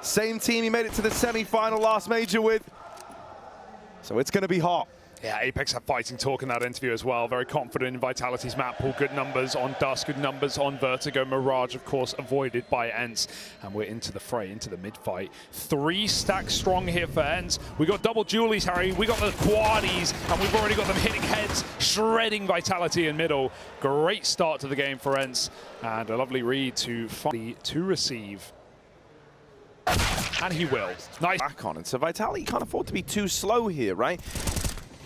Same team he made it to the semi-final last major with. So it's going to be hot. Yeah, Apex had fighting talk in that interview as well. Very confident in Vitality's map pool. Good numbers on Dust, good numbers on Vertigo. Mirage, of course, avoided by ENCE. And we're into the fray, into the mid-fight. 3 stacks strong here for ENCE. We got double dualies, Harry. We got the quadies, and we've already got them hitting heads, shredding Vitality in middle. Great start to the game for ENCE. And a lovely read to receive. And he will. Nice. Back on, and so Vitality can't afford to be too slow here, right?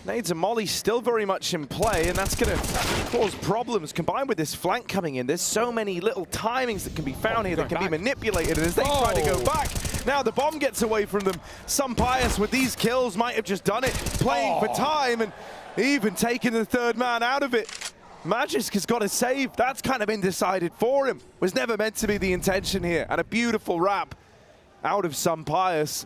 Nades and Molly still very much in play, and that's going to cause problems combined with this flank coming in. There's so many little timings that can be found here that can be manipulated, and as they try to go back, now the bomb gets away from them. Sunpayus with these kills might have just done it, playing for time, and even taking the third man out of it. Magisk has got a save. That's kind of been decided for him. Was never meant to be the intention here, and a beautiful wrap out of Sunpayus.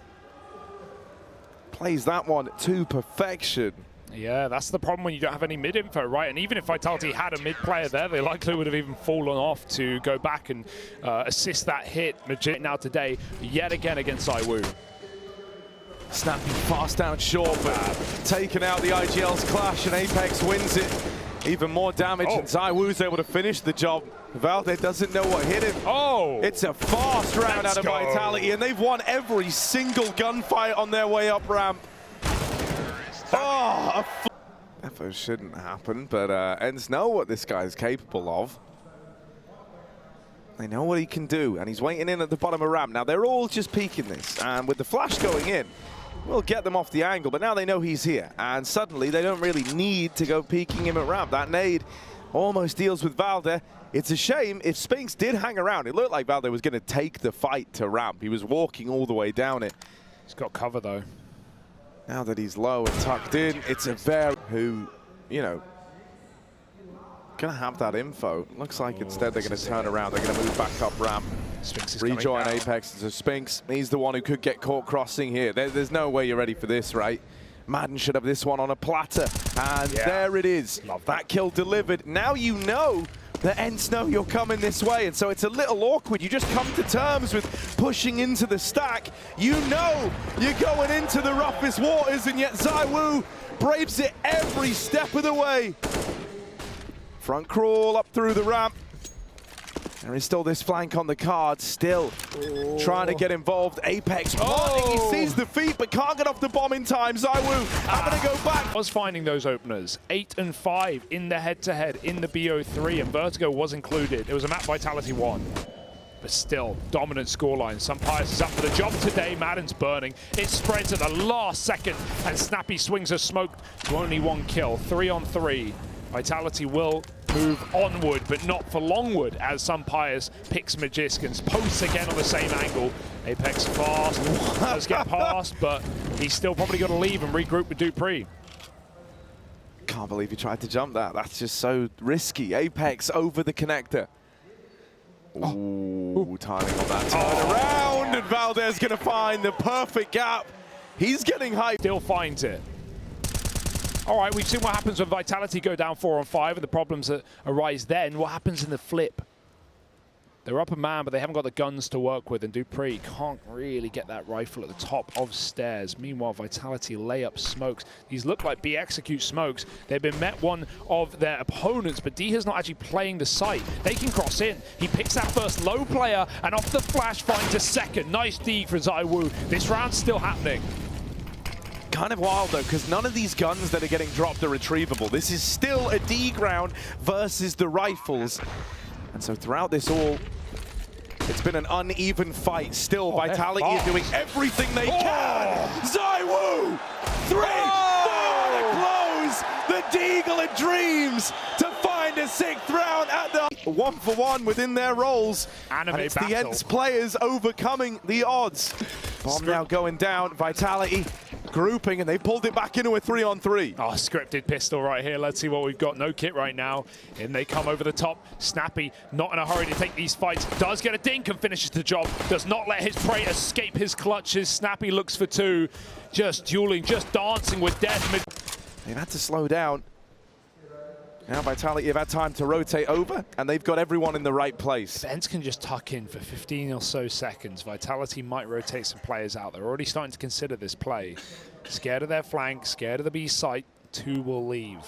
Plays that one to perfection. Yeah, that's the problem when you don't have any mid info, right? And even if Vitality had a mid player there, they likely would have even fallen off to go back and assist that hit. Legit now today, yet again against zywoo. Snappy fast down short, but taking out the IGL's clash, and Apex wins it. Even more damage, and zywoo's able to finish the job. Valde doesn't know what hit him. It's a fast round out of Vitality, and they've won every single gunfight on their way up ramp. That shouldn't happen, but ENCE know what this guy's capable of. They know what he can do, and he's waiting in at the bottom of ramp. Now, they're all just peeking this, and with the flash going in, we'll get them off the angle, but now they know he's here, and suddenly they don't really need to go peeking him at ramp. That nade almost deals with Valde. It's a shame. If spinx did hang around, it looked like Valde was going to take the fight to ramp. He was walking all the way down it. He's got cover, though. Now that he's low and tucked in, it's a very who, you know, going to have that info. Looks like instead they're going to turn around. They're going to move back up ramp. spinx is rejoin Apex. So spinx, he's the one who could get caught crossing here. There's no way you're ready for this, right? Maden should have this one on a platter. And there it is. Love that kill delivered. Now you know the ENCE know you're coming this way, and so it's a little awkward. You just come to terms with pushing into the stack. You know you're going into the roughest waters, and yet zywoo braves it every step of the way. Front crawl up through the ramp. There is still this flank on the card, still trying to get involved. Apex planting, he sees the feet but can't get off the bomb in time. zywoo having to go back. Was finding those openers. 8 and 5 in the head-to-head in the BO3, and Vertigo was included. It was a map Vitality 1. But still, dominant scoreline. Sunpayus is up for the job today. Maden's burning. It spreads at the last second, and Snappy swings a smoke to only 1 kill. 3 on 3. Vitality will move onward, but not for longward, as Sunpayus picks Magisk and posts again on the same angle. Apex fast, does get past, but he's still probably got to leave and regroup with dupreeh. Can't believe he tried to jump that. That's just so risky. Apex over the connector. Ooh, timing on that turn around, and Valde's going to find the perfect gap. He's getting hyped. Still finds it. All right, we've seen what happens when Vitality go down 4 on 5 and the problems that arise then. What happens in the flip? They're up a man, but they haven't got the guns to work with, and dupreeh can't really get that rifle at the top of stairs. Meanwhile, Vitality lay up smokes. These look like B execute smokes. They've been met one of their opponents, but dycha's not actually playing the site. They can cross in. He picks that first low player, and off the flash finds a second. Nice D for zywoo. This round's still happening. Kind of wild though, because none of these guns that are getting dropped are retrievable. This is still a D ground versus the rifles. And so throughout this all, it's been an uneven fight. Still, Vitality is doing everything they can. zywoo! 3! The deagle and dreams to find a 6th round at the 1-for-1 within their roles. And it's the ENCE players overcoming the odds. Bomb now going down. Vitality grouping, and they pulled it back into a 3-on-3. Oh, scripted pistol right here. Let's see what we've got. No kit right now. In they come over the top. Snappy, not in a hurry to take these fights. Does get a dink and finishes the job. Does not let his prey escape his clutches. Snappy looks for 2. Just dueling, just dancing with death. They've had to slow down. Now Vitality have had time to rotate over, and they've got everyone in the right place. If ENCE can just tuck in for 15 or so seconds, Vitality might rotate some players out. They're already starting to consider this play. Scared of their flank, scared of the B site, 2 will leave.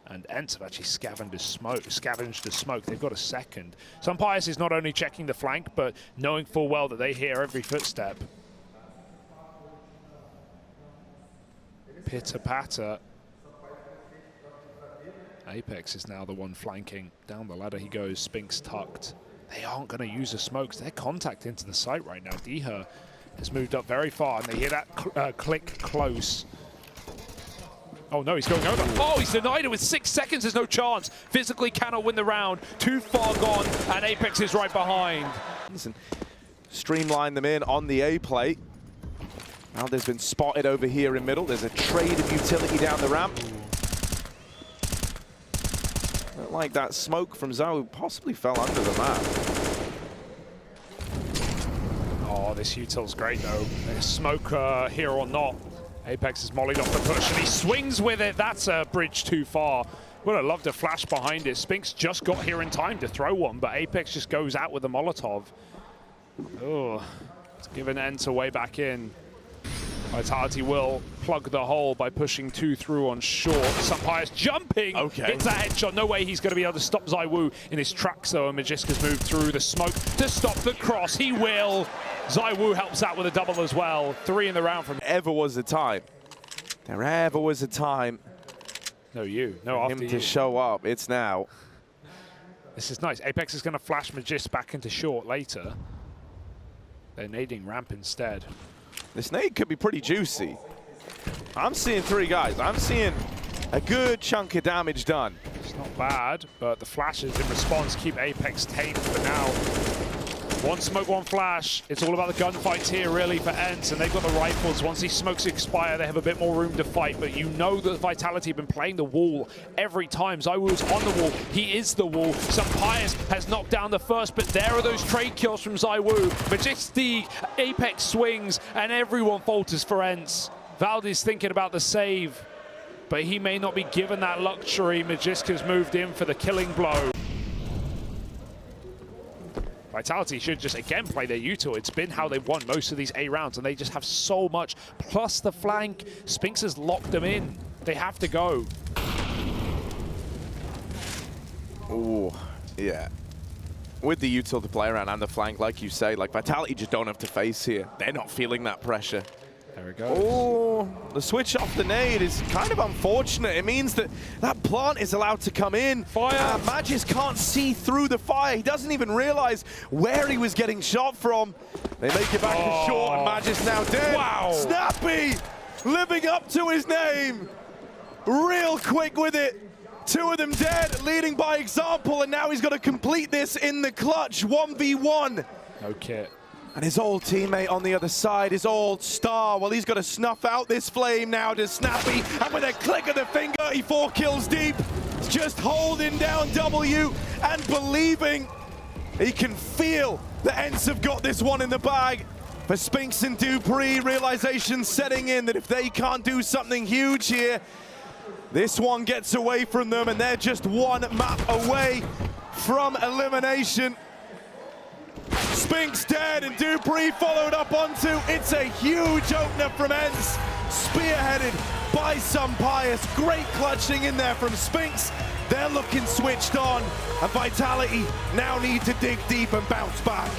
And ENCE have actually scavenged the smoke. They've got a second. sunpayus is not only checking the flank, but knowing full well that they hear every footstep. Pitter-patter. Apex is now the one flanking. Down the ladder he goes, spinx tucked. They aren't going to use the smokes. They're contact into the site right now. Dycha has moved up very far, and they hear that click close. Oh no, he's going over. Oh, he's denied it with 6 seconds. There's no chance. Physically cannot win the round. Too far gone, and Apex is right behind. Listen, streamline them in on the A plate. Now there's been spotted over here in middle. There's a trade of utility down the ramp. Looked like that smoke from zywoo possibly fell under the map. Oh, this util's great though. There's smoke here or not. Apex is mollied off the push and he swings with it. That's a bridge too far. Would have loved a flash behind it. spinx just got here in time to throw one, but Apex just goes out with a Molotov. Oh, it's giving ENCE a way back in. Vitality will plug the hole by pushing 2 through on short. sunpayus jumping, hits a headshot. No way he's going to be able to stop zywoo in his tracks though. And magisk has moved through the smoke to stop the cross. He will. zywoo helps out with a double as well. 3 in the round from Ever was a time. There ever was a time. No, after him to show up. It's now. This is nice. Apex is going to flash magisk back into short later. They're nading ramp instead. This nade could be pretty juicy. I'm seeing 3 guys. I'm seeing a good chunk of damage done. It's not bad, but the flashes in response keep Apex tame for now. 1 smoke, 1 flash. It's all about the gunfights here, really, for ENCE, and they've got the rifles. Once these smokes expire, they have a bit more room to fight, but you know that Vitality have been playing the wall every time. zywoo's on the wall. He is the wall. sunpayus has knocked down the first, but there are those trade kills from zywoo. magisk, Apex swings, and everyone falters for ENCE. Valde's thinking about the save, but he may not be given that luxury. magisk has moved in for the killing blow. Vitality should just, again, play their util. It's been how they've won most of these A rounds, and they just have so much. Plus the flank. spinx has locked them in. They have to go. Oh, yeah. With the util to play around and the flank, like you say, like Vitality just don't have to face here. They're not feeling that pressure. There we go. Oh, the switch off the nade is kind of unfortunate. It means that that plant is allowed to come in. Fire! magisk can't see through the fire. He doesn't even realize where he was getting shot from. They make it back to short, and magisk now dead. Wow! snappi living up to his name. Real quick with it. 2 of them dead, leading by example, and now he's got to complete this in the clutch. 1v1. No kit. And his old teammate on the other side, his old star, well, he's got to snuff out this flame now to snappi, and with a click of the finger, he 4 kills deep, just holding down W and believing. He can feel the ENCE have got this one in the bag. For spinx and dupreeh, realization setting in that if they can't do something huge here, this one gets away from them, and they're just 1 map away from elimination. spinx dead, and dupreeh followed up onto. It's a huge opener from ENCE, spearheaded by sunpayus. Great clutching in there from spinx. They're looking switched on, and Vitality now need to dig deep and bounce back.